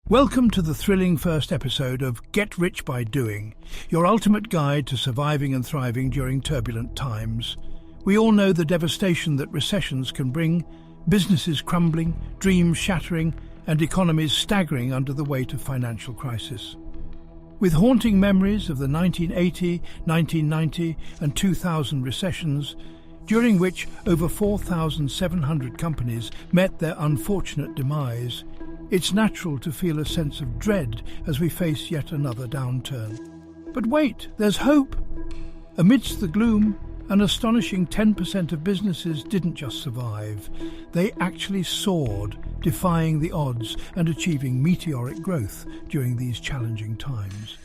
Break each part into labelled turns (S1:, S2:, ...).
S1: Welcome to the thrilling first episode of Get Rich by Doing, your ultimate guide to surviving and thriving during turbulent times. We all know the devastation that recessions can bring, businesses crumbling, dreams shattering, and economies staggering under the weight of financial crisis. With haunting memories of the 1980, 1990, and 2000 recessions, during which over 4,700 companies met their unfortunate demise, it's natural to feel a sense of dread as we face yet another downturn. But wait, there's hope! Amidst the gloom, an astonishing 10% of businesses didn't just survive. They actually soared, defying the odds and achieving meteoric growth during these challenging times.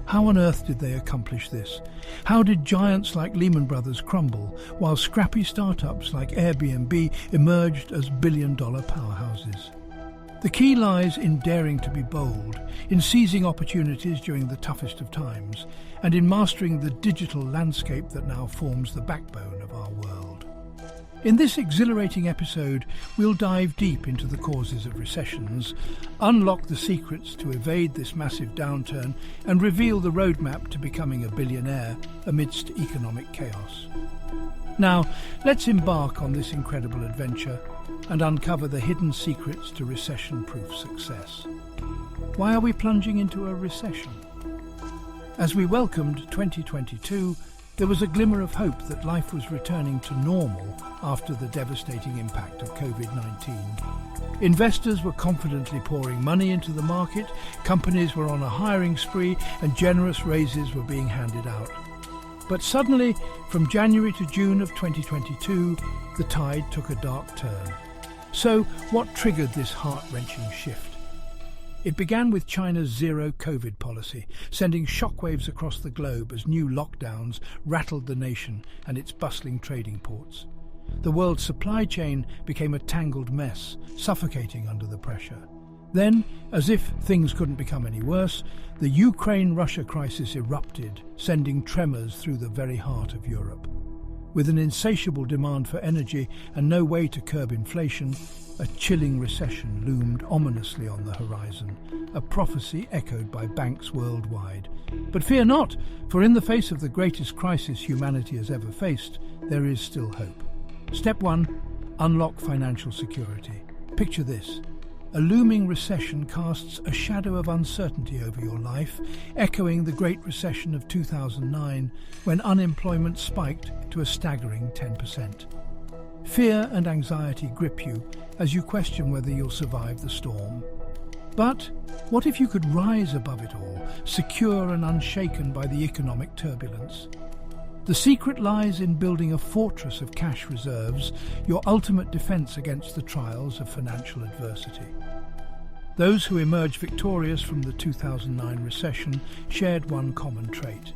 S1: How on earth did they accomplish this? How did giants like Lehman Brothers crumble, while scrappy startups like Airbnb emerged as billion-dollar powerhouses? The key lies in daring to be bold, in seizing opportunities during the toughest of times, and in mastering the digital landscape that now forms the backbone of our world. In this exhilarating episode, we'll dive deep into the causes of recessions, unlock the secrets to evade this massive downturn, and reveal the roadmap to becoming a billionaire amidst economic chaos. Now, let's embark on this incredible adventure and uncover the hidden secrets to recession-proof success. Why are we plunging into a recession? As we welcomed 2022, there was a glimmer of hope that life was returning to normal after the devastating impact of COVID-19. Investors were confidently pouring money into the market, companies were on a hiring spree, and generous raises were being handed out. But suddenly, from January to June of 2022, the tide took a dark turn. So, what triggered this heart-wrenching shift? It began with China's zero-COVID policy, sending shockwaves across the globe as new lockdowns rattled the nation and its bustling trading ports. The world's supply chain became a tangled mess, suffocating under the pressure. Then, as if things couldn't become any worse, the Ukraine-Russia crisis erupted, sending tremors through the very heart of Europe. With an insatiable demand for energy and no way to curb inflation, a chilling recession loomed ominously on the horizon, a prophecy echoed by banks worldwide. But fear not, for in the face of the greatest crisis humanity has ever faced, there is still hope. Step 1. Unlock financial security. Picture this. A looming recession casts a shadow of uncertainty over your life, echoing the Great Recession of 2009, when unemployment spiked to a staggering 10%. Fear and anxiety grip you as you question whether you'll survive the storm. But what if you could rise above it all, secure and unshaken by the economic turbulence? The secret lies in building a fortress of cash reserves, your ultimate defense against the trials of financial adversity. Those who emerged victorious from the 2009 recession shared one common trait.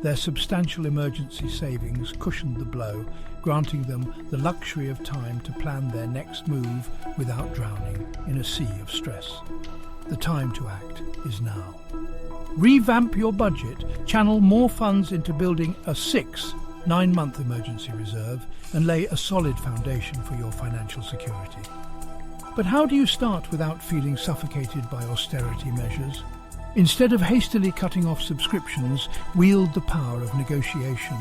S1: Their substantial emergency savings cushioned the blow, granting them the luxury of time to plan their next move without drowning in a sea of stress. The time to act is now. Revamp your budget, channel more funds into building a 9-month emergency reserve, and lay a solid foundation for your financial security. But how do you start without feeling suffocated by austerity measures? Instead of hastily cutting off subscriptions, wield the power of negotiation.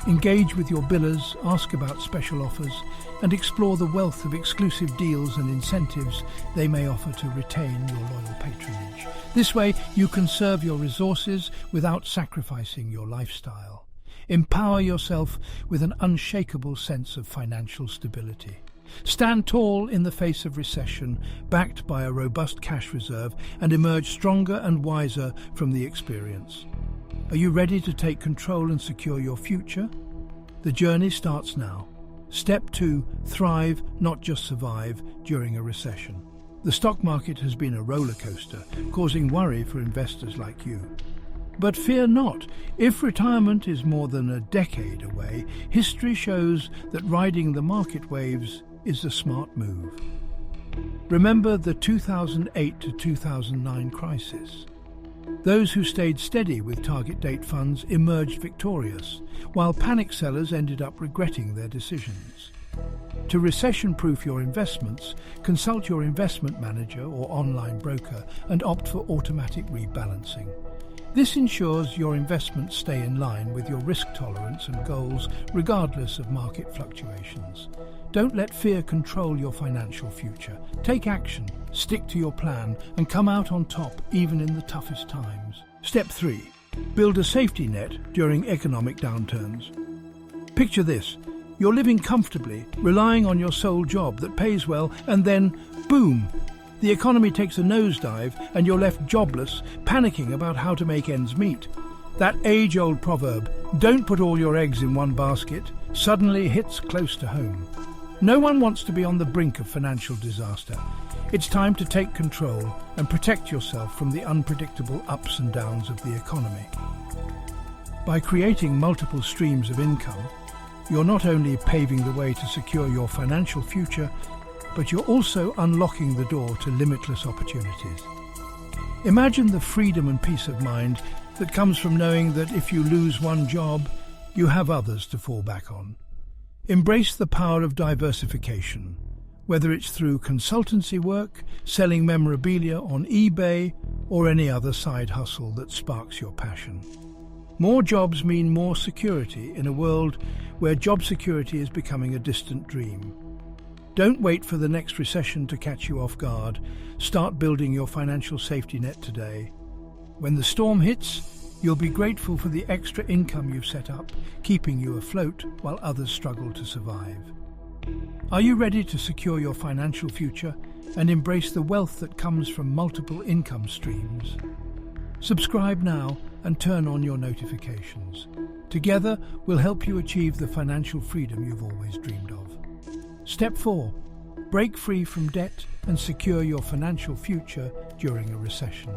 S1: Engage with your billers, ask about special offers, and explore the wealth of exclusive deals and incentives they may offer to retain your loyal patronage. This way, you conserve your resources without sacrificing your lifestyle. Empower yourself with an unshakable sense of financial stability. Stand tall in the face of recession, backed by a robust cash reserve, and emerge stronger and wiser from the experience. Are you ready to take control and secure your future? The journey starts now. Step 2. Thrive, not just survive, during a recession. The stock market has been a roller coaster, causing worry for investors like you. But fear not. If retirement is more than a decade away, history shows that riding the market waves is a smart move. Remember the 2008 to 2009 crisis. Those who stayed steady with target date funds emerged victorious, while panic sellers ended up regretting their decisions. To recession-proof your investments, consult your investment manager or online broker and opt for automatic rebalancing. This ensures your investments stay in line with your risk tolerance and goals regardless of market fluctuations. Don't let fear control your financial future. Take action, stick to your plan, and come out on top even in the toughest times. Step 3. Build a safety net during economic downturns. Picture this. You're living comfortably, relying on your sole job that pays well, and then, boom! The economy takes a nosedive and you're left jobless, panicking about how to make ends meet. That age-old proverb, "Don't put all your eggs in one basket," suddenly hits close to home. No one wants to be on the brink of financial disaster. It's time to take control and protect yourself from the unpredictable ups and downs of the economy. By creating multiple streams of income, you're not only paving the way to secure your financial future, but you're also unlocking the door to limitless opportunities. Imagine the freedom and peace of mind that comes from knowing that if you lose one job, you have others to fall back on. Embrace the power of diversification, whether it's through consultancy work, selling memorabilia on eBay, or any other side hustle that sparks your passion. More jobs mean more security in a world where job security is becoming a distant dream. Don't wait for the next recession to catch you off guard. Start building your financial safety net today. When the storm hits, you'll be grateful for the extra income you've set up, keeping you afloat while others struggle to survive. Are you ready to secure your financial future and embrace the wealth that comes from multiple income streams? Subscribe now and turn on your notifications. Together, we'll help you achieve the financial freedom you've always dreamed of. Step 4. Break free from debt and secure your financial future during a recession.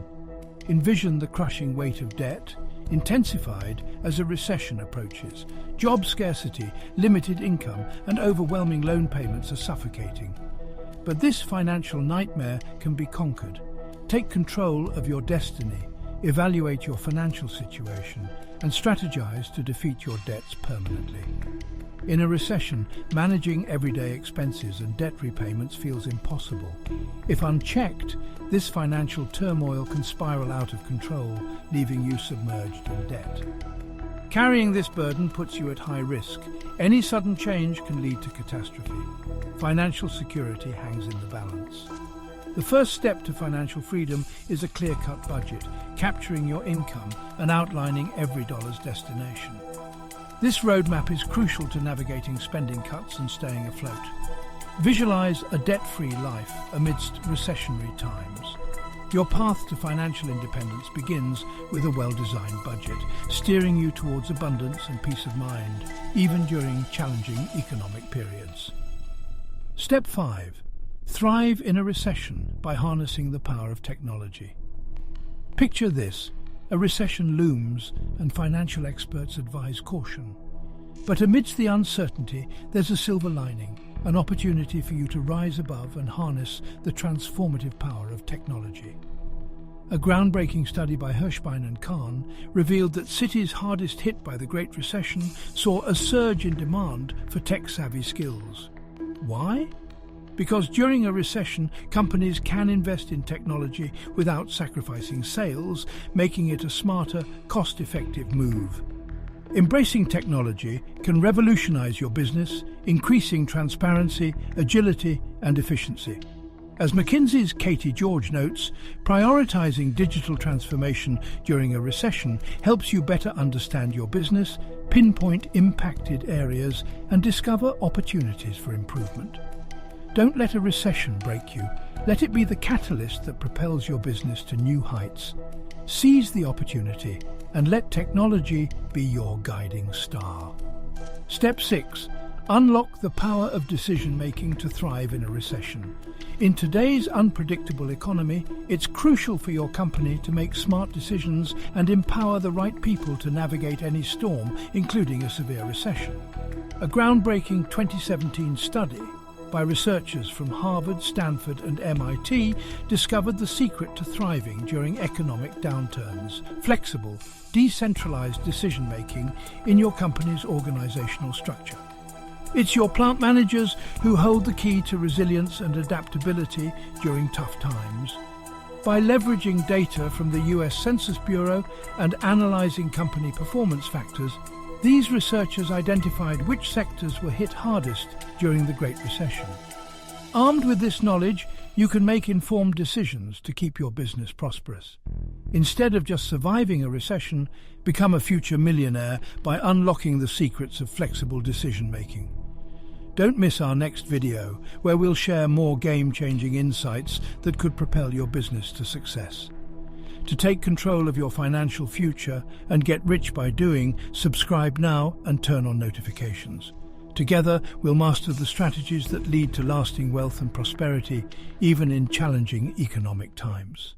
S1: Envision the crushing weight of debt, intensified as a recession approaches. Job scarcity, limited income, and overwhelming loan payments are suffocating. But this financial nightmare can be conquered. Take control of your destiny, evaluate your financial situation, and strategize to defeat your debts permanently. In a recession, managing everyday expenses and debt repayments feels impossible. If unchecked, this financial turmoil can spiral out of control, leaving you submerged in debt. Carrying this burden puts you at high risk. Any sudden change can lead to catastrophe. Financial security hangs in the balance. The first step to financial freedom is a clear-cut budget, capturing your income and outlining every dollar's destination. This roadmap is crucial to navigating spending cuts and staying afloat. Visualize a debt-free life amidst recessionary times. Your path to financial independence begins with a well-designed budget, steering you towards abundance and peace of mind, even during challenging economic periods. Step 5. Thrive in a recession by harnessing the power of technology. Picture this. A recession looms and financial experts advise caution. But amidst the uncertainty, there's a silver lining, an opportunity for you to rise above and harness the transformative power of technology. A groundbreaking study by Hirschbein and Kahn revealed that cities hardest hit by the Great Recession saw a surge in demand for tech-savvy skills. Why? Because during a recession, companies can invest in technology without sacrificing sales, making it a smarter, cost-effective move. Embracing technology can revolutionize your business, increasing transparency, agility, and efficiency. As McKinsey's Katie George notes, prioritizing digital transformation during a recession helps you better understand your business, pinpoint impacted areas, and discover opportunities for improvement. Don't let a recession break you. Let it be the catalyst that propels your business to new heights. Seize the opportunity and let technology be your guiding star. Step 6. Unlock the power of decision-making to thrive in a recession. In today's unpredictable economy, it's crucial for your company to make smart decisions and empower the right people to navigate any storm, including a severe recession. A groundbreaking 2017 study by researchers from Harvard, Stanford, and MIT discovered the secret to thriving during economic downturns: flexible, decentralized decision-making in your company's organizational structure. It's your plant managers who hold the key to resilience and adaptability during tough times. By leveraging data from the US Census Bureau and analyzing company performance factors, these researchers identified which sectors were hit hardest during the Great Recession. Armed with this knowledge, you can make informed decisions to keep your business prosperous. Instead of just surviving a recession, become a future millionaire by unlocking the secrets of flexible decision-making. Don't miss our next video, where we'll share more game-changing insights that could propel your business to success. To take control of your financial future and get rich by doing, subscribe now and turn on notifications. Together, we'll master the strategies that lead to lasting wealth and prosperity, even in challenging economic times.